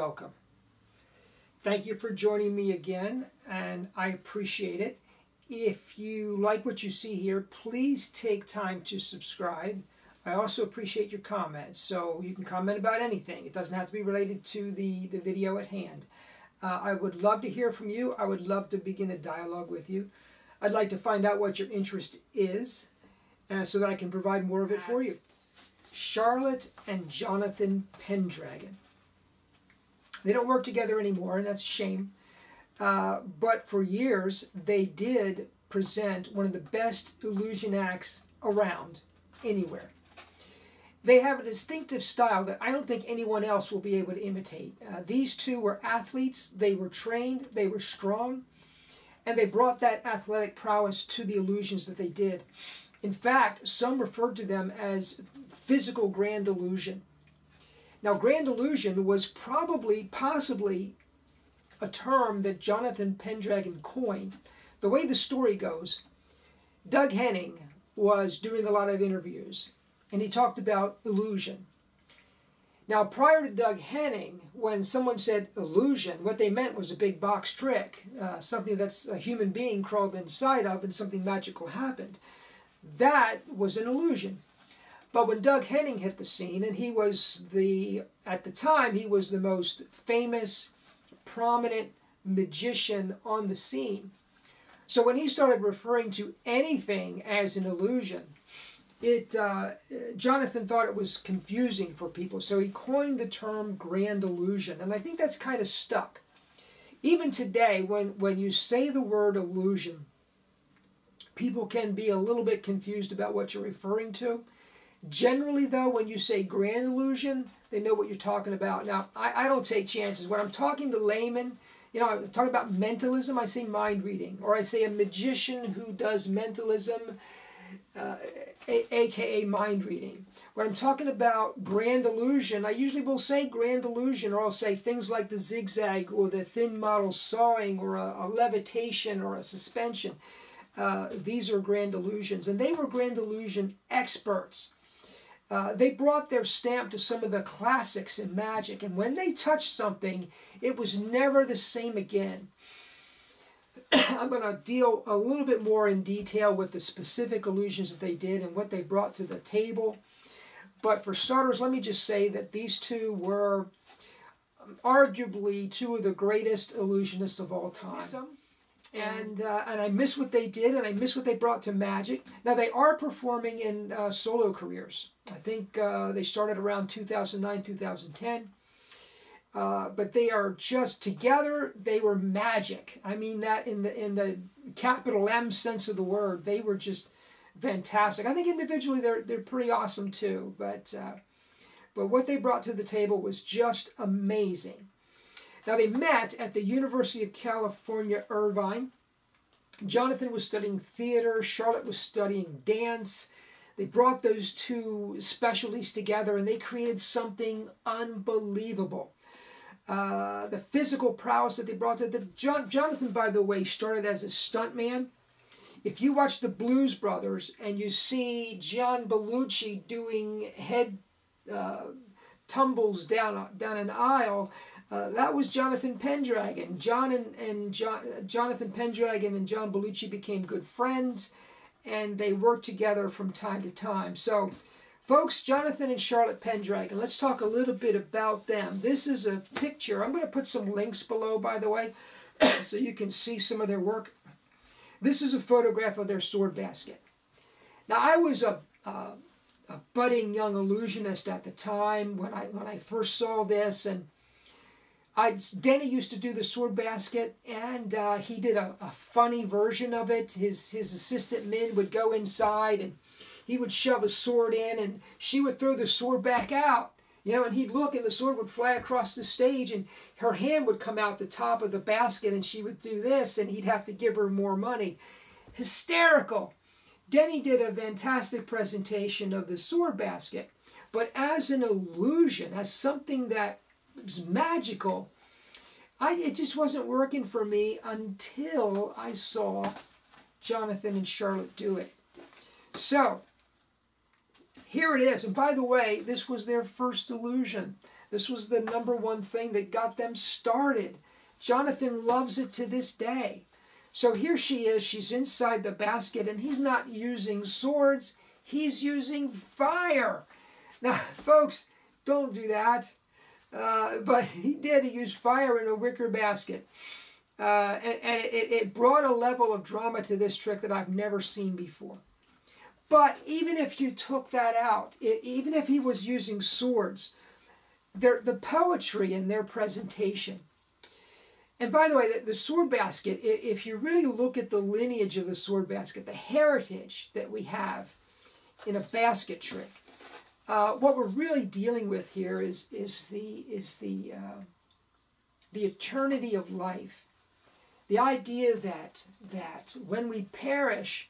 welcome. Thank you for joining me again, and I appreciate it. If you like what you see here, please take time to subscribe. I also appreciate your comments, so you can comment about anything. It doesn't have to be related to the video at hand. I would love to hear from you. I would love to begin a dialogue with you. I'd like to find out what your interest is so that I can provide more of it for you. Charlotte and Jonathan Pendragon. They don't work together anymore, and that's a shame. But for years, they did present one of the best illusion acts around anywhere. They have a distinctive style that I don't think anyone else will be able to imitate. These two were athletes. They were trained. They were strong. And they brought that athletic prowess to the illusions that they did. In fact, some referred to them as physical grand illusion. Now, grand illusion was possibly a term that Jonathan Pendragon coined. The way the story goes, Doug Henning was doing a lot of interviews, and he talked about illusion. Now, prior to Doug Henning, when someone said illusion, what they meant was a big box trick, something that's a human being crawled inside of and something magical happened. That was an illusion. But when Doug Henning hit the scene, and he was at the time, he was the most famous, prominent magician on the scene. So when he started referring to anything as an illusion, Jonathan thought it was confusing for people. So he coined the term grand illusion, and I think that's kind of stuck. Even today, when you say the word illusion, people can be a little bit confused about what you're referring to. Generally, though, when you say grand illusion, they know what you're talking about. Now, I don't take chances. When I'm talking to laymen, you know, I'm talking about mentalism, I say mind reading. Or I say a magician who does mentalism, a.k.a. mind reading. When I'm talking about grand illusion, I usually will say grand illusion, or I'll say things like the zigzag or the thin model sawing or a levitation or a suspension. These are grand illusions, and they were grand illusion experts. They brought their stamp to some of the classics in magic, and when they touched something, it was never the same again. I'm going to deal a little bit more in detail with the specific illusions that they did and what they brought to the table. But for starters, let me just say that these two were arguably two of the greatest illusionists of all time. And I miss what they did, and I miss what they brought to magic. Now, they are performing in solo careers. I think they started around 2009, 2010. But they are just together, they were magic. I mean that in the capital M sense of the word. They were just fantastic. I think individually they're pretty awesome too. But what they brought to the table was just amazing. Now, they met at the University of California, Irvine. Jonathan was studying theater. Charlotte was studying dance. They brought those two specialties together, and they created something unbelievable. The physical prowess that they brought to Jonathan, by the way, started as a stuntman. If you watch the Blues Brothers and you see John Belushi doing head tumbles down an aisle, that was Jonathan Pendragon. Jonathan Pendragon and John Belushi became good friends, and they worked together from time to time. So, folks, Jonathan and Charlotte Pendragon, let's talk a little bit about them. This is a picture. I'm going to put some links below, by the way, so you can see some of their work. This is a photograph of their sword basket. Now, I was a budding young illusionist at the time when I first saw this, and Denny used to do the sword basket, and he did a funny version of it. His assistant Min would go inside, and he would shove a sword in, and she would throw the sword back out. You know, and he'd look, and the sword would fly across the stage, and her hand would come out the top of the basket, and she would do this, and he'd have to give her more money. Hysterical. Denny did a fantastic presentation of the sword basket, but as an illusion, as something that was magical, it just wasn't working for me until I saw Jonathan and Charlotte do it. So, here it is. And by the way, this was their first illusion. This was the #1 thing that got them started. Jonathan loves it to this day. So here she is, she's inside the basket, and he's not using swords, he's using fire. Now, folks, don't do that. But he did. He used fire in a wicker basket. And it brought a level of drama to this trick that I've never seen before. But even if you took that out, even if he was using swords, the poetry in their presentation. And by the way, the sword basket, if you really look at the lineage of the sword basket, the heritage that we have in a basket trick, what we're really dealing with here is the eternity of life. The idea that when we perish,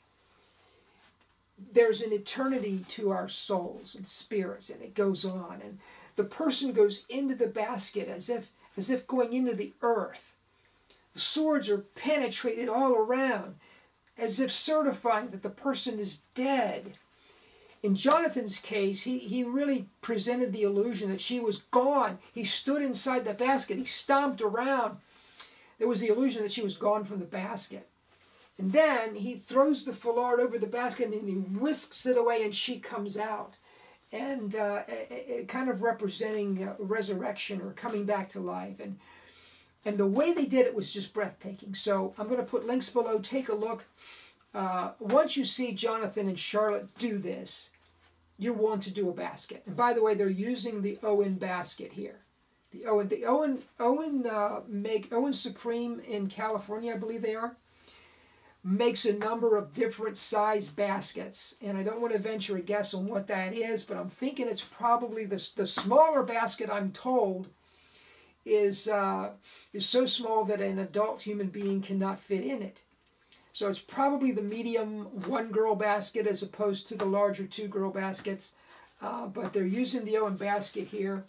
there's an eternity to our souls and spirits, and it goes on. And the person goes into the basket as if going into the earth. The swords are penetrated all around, as if certifying that the person is dead. In Jonathan's case, he really presented the illusion that she was gone. He stood inside the basket. He stomped around. There was the illusion that she was gone from the basket. And then he throws the foulard over the basket and he whisks it away, and she comes out. And kind of representing resurrection or coming back to life. And the way they did it was just breathtaking. So I'm going to put links below. Take a look. Once you see Jonathan and Charlotte do this, you want to do a basket. And by the way, they're using the Owen basket here. The Owen Supreme in California, I believe they are, makes a number of different size baskets. And I don't want to venture a guess on what that is, but I'm thinking it's probably the smaller basket, I'm told, is so small that an adult human being cannot fit in it. So it's probably the medium 1-girl basket as opposed to the larger 2-girl baskets. But they're using the Owen basket here,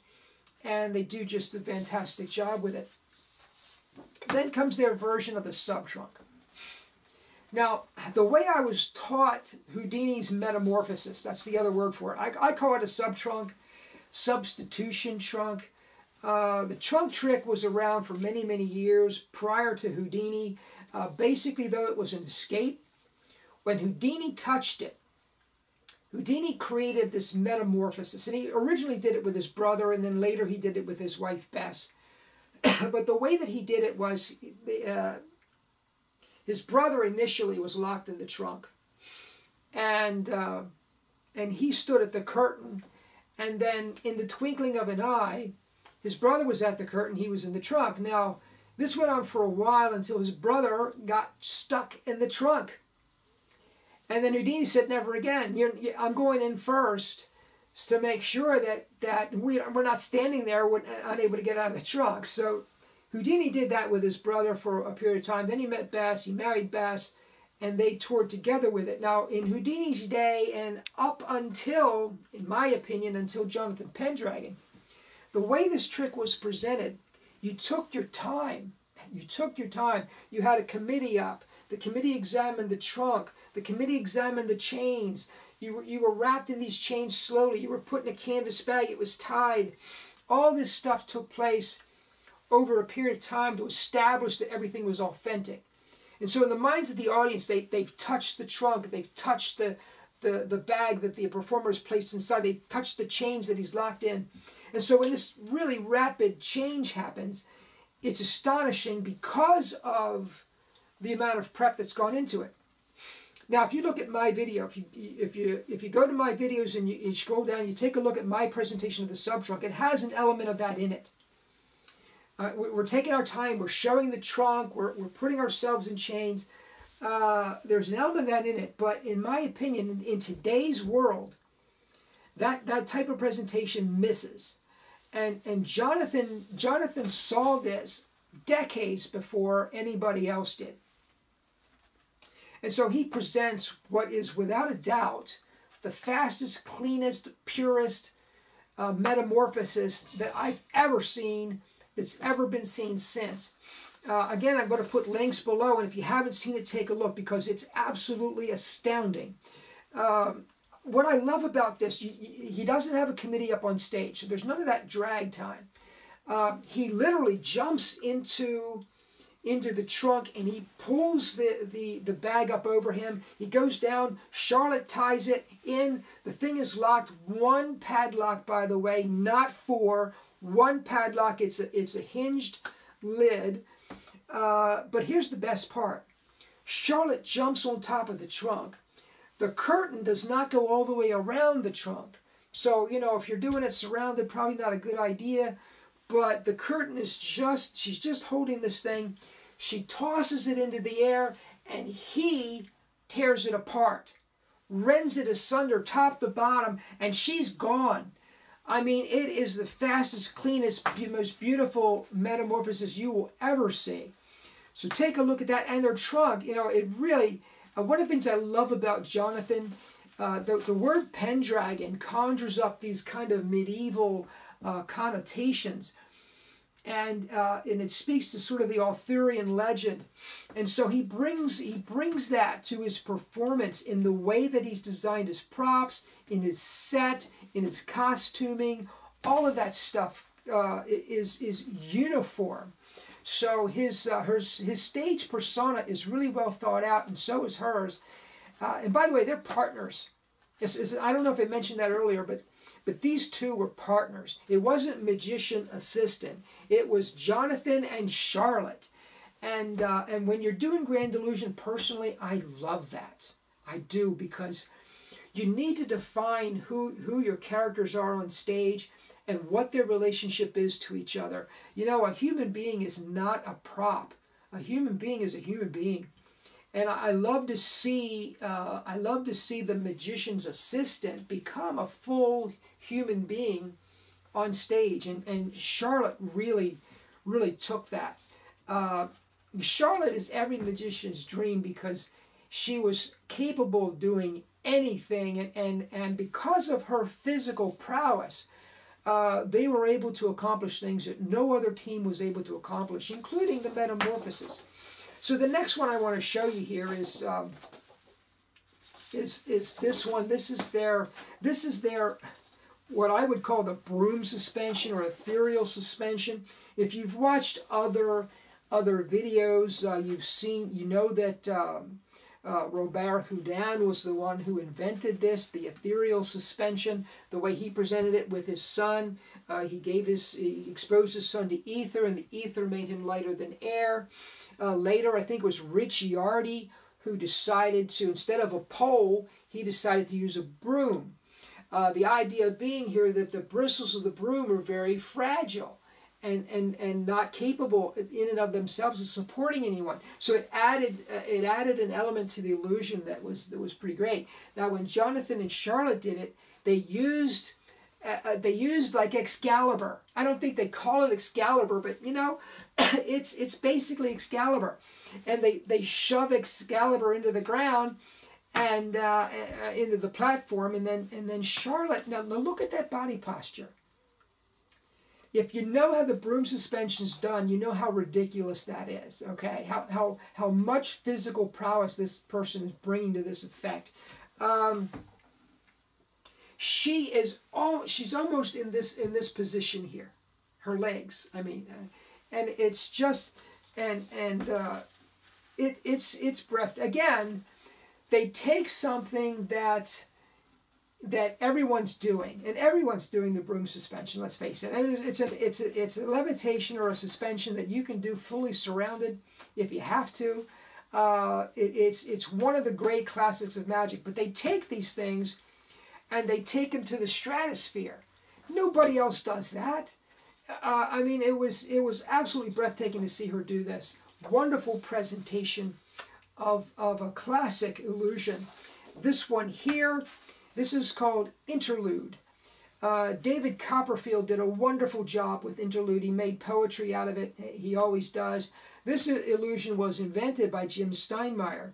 and they do just a fantastic job with it. Then comes their version of the sub-trunk. Now, the way I was taught Houdini's Metamorphosis, that's the other word for it. I call it a sub-trunk, substitution trunk. The trunk trick was around for many, many years prior to Houdini. Basically, though, it was an escape. When Houdini touched it, Houdini created this metamorphosis. And he originally did it with his brother, and then later he did it with his wife, Bess. But the way that he did it was, his brother initially was locked in the trunk. And he stood at the curtain, and then in the twinkling of an eye, his brother was at the curtain, he was in the trunk. Now, this went on for a while until his brother got stuck in the trunk. And then Houdini said, never again. I'm going in first to make sure that we're not standing there unable to get out of the trunk. So Houdini did that with his brother for a period of time. Then he met Bess, he married Bess, and they toured together with it. Now, in Houdini's day, and up until, in my opinion, until Jonathan Pendragon, the way this trick was presented, you took your time. You took your time. You had a committee up. The committee examined the trunk. The committee examined the chains. You were wrapped in these chains slowly. You were put in a canvas bag. It was tied. All this stuff took place over a period of time to establish that everything was authentic. And so in the minds of the audience, they've touched the trunk. They've touched the bag that the performer has placed inside. They've touched the chains that he's locked in. And so when this really rapid change happens, it's astonishing because of the amount of prep that's gone into it. Now, if you look at my video, if you go to my videos and you scroll down, you take a look at my presentation of the sub-trunk, it has an element of that in it. We're taking our time, we're showing the trunk, we're putting ourselves in chains. There's an element of that in it, but in my opinion, in today's world, that type of presentation misses. And Jonathan saw this decades before anybody else did. And so he presents what is without a doubt the fastest, cleanest, purest metamorphosis that I've ever seen, that's ever been seen since. Again, I'm going to put links below, and if you haven't seen it, take a look, because it's absolutely astounding. what I love about this, he doesn't have a committee up on stage, so there's none of that drag time. He literally jumps into the trunk and he pulls the bag up over him. He goes down. Charlotte ties it in. The thing is locked. One padlock, by the way, not four. One padlock. It's a hinged lid. But here's the best part. Charlotte jumps on top of the trunk. The curtain does not go all the way around the trunk. So, you know, if you're doing it surrounded, probably not a good idea. But the curtain is she's just holding this thing. She tosses it into the air, and he tears it apart, rends it asunder, top to bottom, and she's gone. I mean, it is the fastest, cleanest, most beautiful metamorphosis you will ever see. So take a look at that. And their trunk, you know, it really, one of the things I love about Jonathan, the word Pendragon conjures up these kind of medieval connotations, and it speaks to sort of the Arthurian legend, and so he brings that to his performance in the way that he's designed his props, in his set, in his costuming. All of that stuff is uniform. So his stage persona is really well thought out, and so is hers. And by the way, they're partners. I don't know if I mentioned that earlier, but these two were partners. It wasn't magician assistant. It was Jonathan and Charlotte. And when you're doing Grand Illusion, personally, I love that. I do, because you need to define who your characters are on stage and what their relationship is to each other. You know, a human being is not a prop. A human being is a human being. And I love to see the magician's assistant become a full human being on stage, and Charlotte really took that. Charlotte is every magician's dream because she was capable of doing anything, and because of her physical prowess, they were able to accomplish things that no other team was able to accomplish, including the Metamorphosis. So the next one I want to show you here is this one. This is their what I would call the Broom Suspension or Ethereal Suspension. If you've watched other videos, you know that Robert Houdin was the one who invented this, the Ethereal Suspension. The way he presented it with his son, he exposed his son to ether, and the ether made him lighter than air. Later, I think it was Ricciardi who decided to, instead of a pole, he decided to use a broom. The idea being here that the bristles of the broom are very fragile and not capable in and of themselves of supporting anyone. So it added an element to the illusion that was pretty great. Now, when Jonathan and Charlotte did it, they used like Excalibur. I don't think they call it Excalibur, but you know, it's basically Excalibur, and they shove Excalibur into the ground and into the platform, and then Charlotte. Now look at that body posture. If you know how the Broom Suspension's done, you know how ridiculous that is. Okay, how much physical prowess this person is bringing to this effect. She's almost in this position here, her legs. I mean, and it's just it's breath. Again, they take something that everyone's doing, and everyone's doing the Broom Suspension. Let's face it, and it's a levitation or a suspension that you can do fully surrounded if you have to. It's one of the great classics of magic. But they take these things and they take them to the stratosphere. Nobody else does that. I mean, it was absolutely breathtaking to see her do this. Wonderful presentation of a classic illusion. This one here, this is called Interlude. David Copperfield did a wonderful job with Interlude. He made poetry out of it. He always does. This illusion was invented by Jim Steinmeier.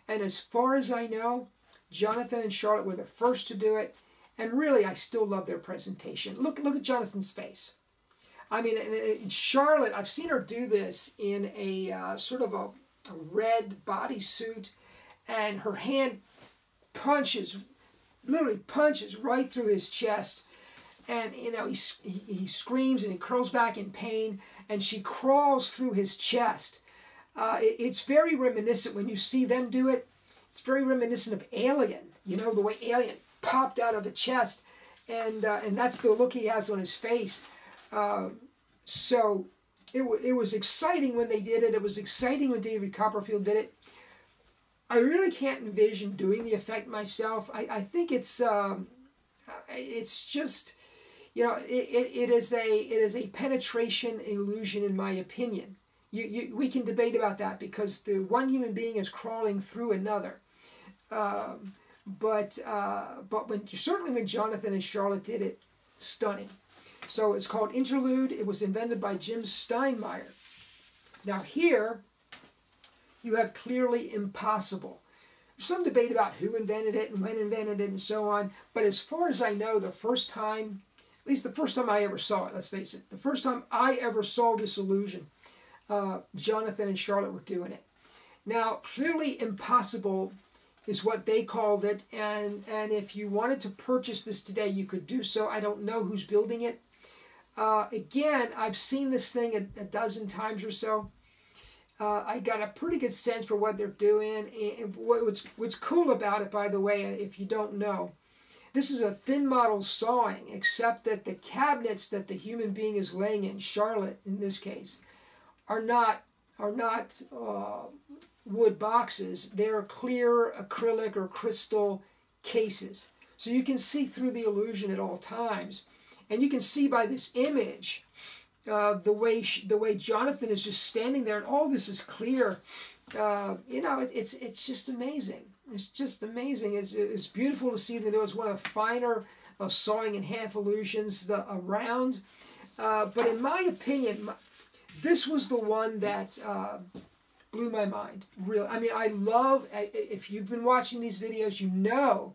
And as far as I know, Jonathan and Charlotte were the first to do it. And really, I still love their presentation. Look at Jonathan's face. I mean, Charlotte, I've seen her do this in a sort of a red bodysuit, and her hand punches literally punches right through his chest. And, you know, he screams and he curls back in pain, and she crawls through his chest. It's very reminiscent when you see them do it. It's very reminiscent of Alien, you know, the way Alien popped out of a chest, and that's the look he has on his face. So it was exciting when they did it. It was exciting when David Copperfield did it. I really can't envision doing the effect myself. I think it's just, you know, it is a penetration illusion in my opinion. We can debate about that because the one human being is crawling through another. But certainly when Jonathan and Charlotte did it, stunning. So it's called Interlude. It was invented by Jim Steinmeier. Now here, you have clearly Impossible. There's some debate about who invented it and when invented it and so on. But as far as I know, the first time, at least the first time I ever saw it, let's face it, the first time I ever saw this illusion, Jonathan and Charlotte were doing it. Now, clearly Impossible is what they called it, and if you wanted to purchase this today, you could do so. I don't know who's building it. Again, I've seen this thing a dozen times or so. I got a pretty good sense for what they're doing. And what's cool about it, by the way, if you don't know, this is a thin model sawing, except that the cabinets that the human being is laying in, Charlotte in this case, are not wood boxes. They're clear acrylic or crystal cases. So you can see through the illusion at all times. And you can see by this image the way Jonathan is just standing there, and all this is clear. You know, it's just amazing. It's just amazing. It's beautiful to see that it was one of the finer sawing in half illusions around. But in my opinion, this was the one that blew my mind. Really, I mean, I love. If you've been watching these videos, you know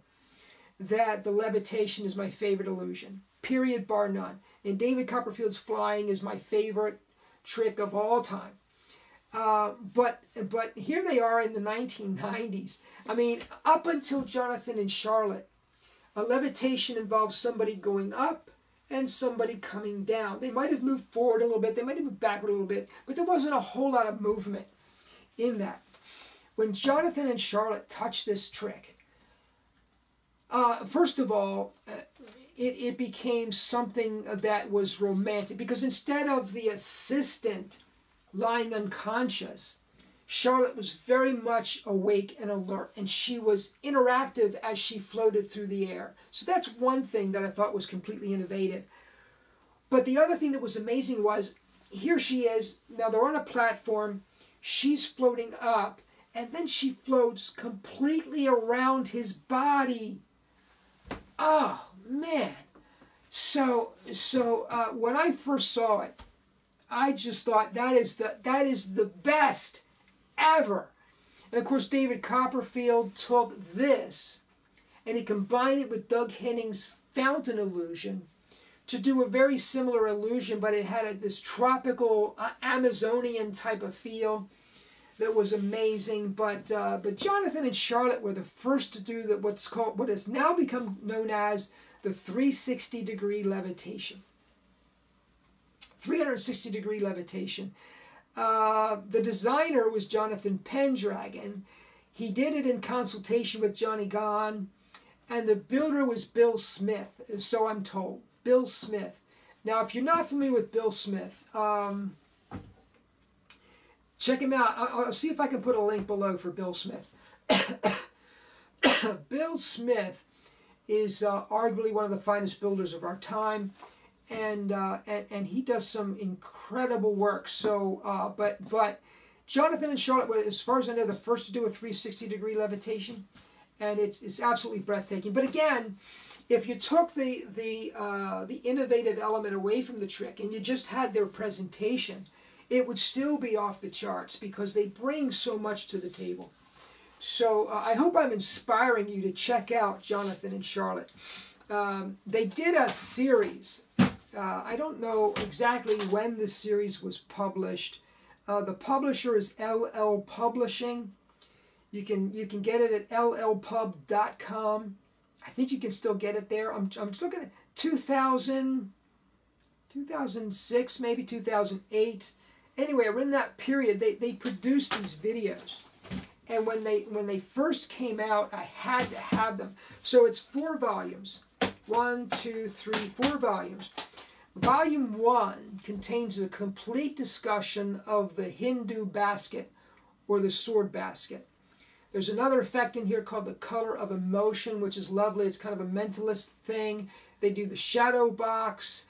that the levitation is my favorite illusion. Period, bar none. And David Copperfield's flying is my favorite trick of all time. But here they are in the 1990s. I mean, up until Jonathan and Charlotte, a levitation involves somebody going up and somebody coming down. They might have moved forward a little bit, they might have moved backward a little bit, but there wasn't a whole lot of movement in that. When Jonathan and Charlotte touched this trick, first of all, it became something that was romantic, because instead of the assistant lying unconscious, Charlotte was very much awake and alert, and she was interactive as she floated through the air. So that's one thing that I thought was completely innovative. But the other thing that was amazing was, here she is, now they're on a platform, she's floating up, and then she floats completely around his body. Oh, man. So when I first saw it, I just thought that is the best ever. And of course, David Copperfield took this and he combined it with Doug Henning's fountain illusion to do a very similar illusion, but it had this tropical Amazonian type of feel that was amazing. But Jonathan and Charlotte were the first to do what has now become known as the 360-degree levitation. 360-degree levitation. The designer was Jonathan Pendragon. He did it in consultation with Johnny Gahn, and the builder was Bill Smith, so I'm told. Bill Smith. Now, if you're not familiar with Bill Smith, check him out. I'll see if I can put a link below for Bill Smith. Bill Smith is arguably one of the finest builders of our time, and he does some incredible work. So, but Jonathan and Charlotte were, as far as I know, the first to do a 360-degree levitation, and it's absolutely breathtaking. But again, if you took the innovative element away from the trick and you just had their presentation, it would still be off the charts because they bring so much to the table. So I hope I'm inspiring you to check out Jonathan and Charlotte. They did a series. I don't know exactly when the series was published. The publisher is LL Publishing. You can get it at llpub.com. I think you can still get it there. I'm just looking at 2006, maybe 2008. Anyway, in that period, they produced these videos. And when they first came out, I had to have them. So it's 4 volumes. 1, 2, 3, 4 volumes. Volume 1 contains a complete discussion of the Hindu basket or the sword basket. There's another effect in here called the color of emotion, which is lovely. It's kind of a mentalist thing. They do the shadow box,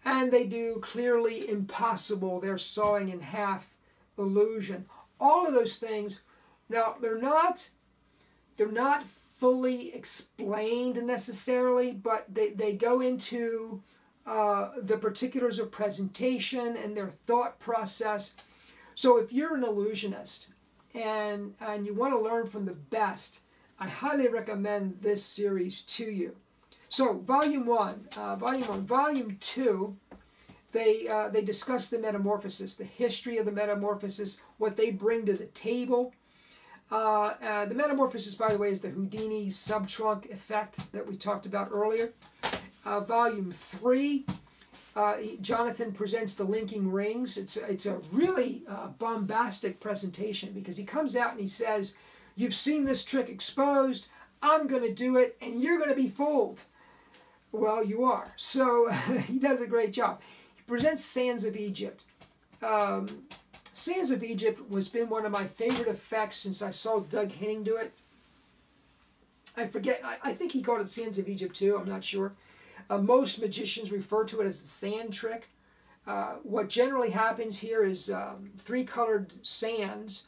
and they do clearly impossible. They're sawing in half illusion. All of those things. Now they're not fully explained necessarily, but they go into the particulars of presentation and their thought process. So if you're an illusionist and you want to learn from the best, I highly recommend this series to you. So Volume 1. Volume 2, they discuss the Metamorphosis, the history of the Metamorphosis, what they bring to the table. The Metamorphosis, by the way, is the Houdini subtrunk effect that we talked about earlier. Volume 3, Jonathan presents the linking rings. It's a really bombastic presentation because he comes out and he says, "You've seen this trick exposed. I'm going to do it, and you're going to be fooled." Well, you are. So he does a great job. He presents Sands of Egypt. Sands of Egypt has been one of my favorite effects since I saw Doug Henning do it. I forget, I think he called it Sands of Egypt too, I'm not sure. Most magicians refer to it as the sand trick. What generally happens here is 3 colored sands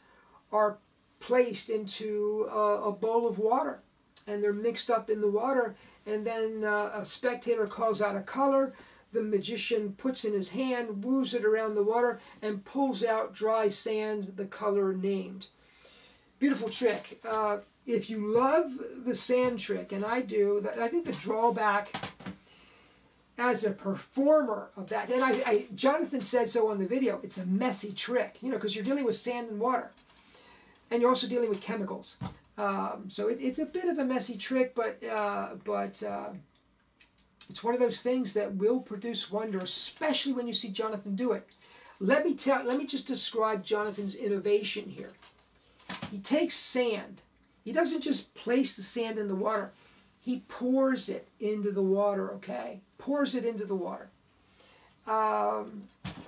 are placed into a bowl of water, and they're mixed up in the water, and then a spectator calls out a color. The magician puts in his hand, woos it around the water, and pulls out dry sand, the color named. Beautiful trick. If you love the sand trick, and I do, I think the drawback as a performer of that, and Jonathan said so on the video, it's a messy trick, because you're dealing with sand and water, and you're also dealing with chemicals. So it's a bit of a messy trick, but it's one of those things that will produce wonder, especially when you see Jonathan do it. Let me just describe Jonathan's innovation here. He takes sand. He doesn't just place the sand in the water. He pours it into the water, okay? Pours it into the water.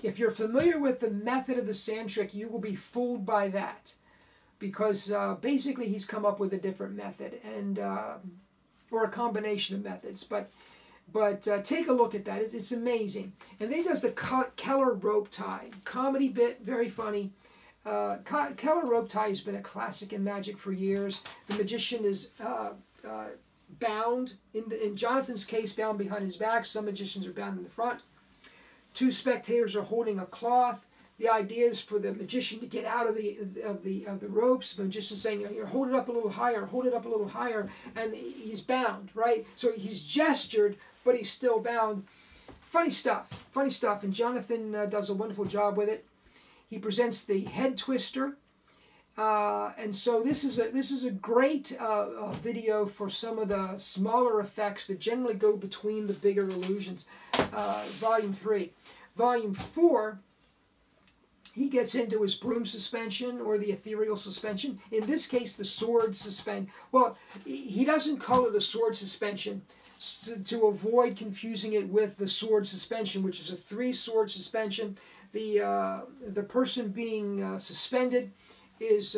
If you're familiar with the method of the sand trick, you will be fooled by that. Because basically he's come up with a different method, and or a combination of methods. But take a look at that. It's amazing. And then he does the Keller rope tie. Comedy bit, very funny. Keller rope tie has been a classic in magic for years. The magician is bound, in Jonathan's case, bound behind his back. Some magicians are bound in the front. 2 spectators are holding a cloth. The idea is for the magician to get out of the ropes. The magician's saying, hold it up a little higher, hold it up a little higher, and he's bound, right? So he's gestured, but he's still bound. Funny stuff, and Jonathan does a wonderful job with it. He presents the head twister, and so this is a great video for some of the smaller effects that generally go between the bigger illusions. Volume 3. Volume 4, he gets into his broom suspension or the ethereal suspension. In this case, the sword suspension. Well, he doesn't call it a sword suspension to avoid confusing it with the sword suspension, which is a 3-sword suspension. The person being suspended is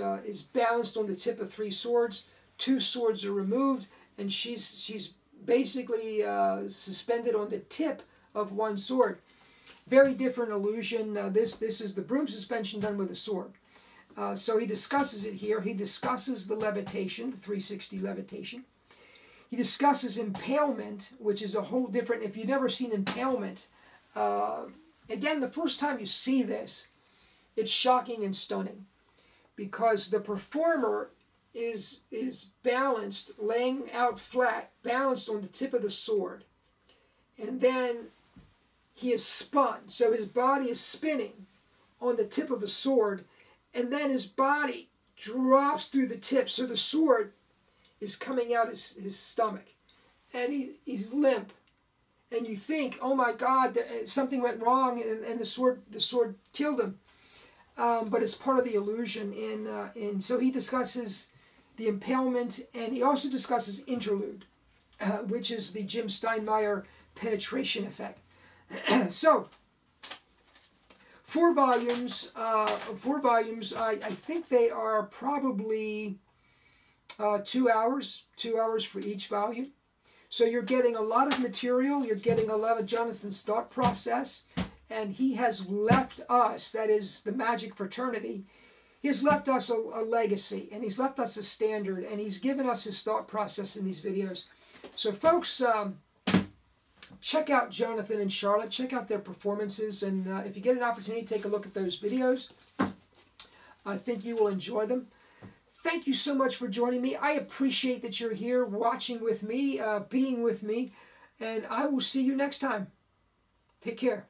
balanced on the tip of 3 swords. 2 swords are removed, and she's basically suspended on the tip of 1 sword. Very different illusion. This is the broom suspension done with a sword. So he discusses it here. He discusses the levitation, the 360 levitation. He discusses impalement, which is a whole different. If you've never seen impalement, again, the first time you see this, it's shocking and stunning, because the performer is balanced, laying out flat, balanced on the tip of the sword, and then he is spun. So his body is spinning on the tip of a sword, and then his body drops through the tip, so the sword is coming out his stomach. and he's limp, and you think, oh my God, something went wrong, and the sword killed him. But it's part of the illusion. And so he discusses the impalement, and he also discusses Interlude, which is the Jim Steinmeier penetration effect. So, 4 volumes. 4 volumes. I think they are probably 2 hours. 2 hours for each volume. So you're getting a lot of material. You're getting a lot of Jonathan's thought process. And he has left us, that is the Magic Fraternity, he has left us a legacy, and he's left us a standard, and he's given us his thought process in these videos. So folks, check out Jonathan and Charlotte, check out their performances, and if you get an opportunity, take a look at those videos. I think you will enjoy them. Thank you so much for joining me. I appreciate that you're here watching with me, being with me, and I will see you next time. Take care.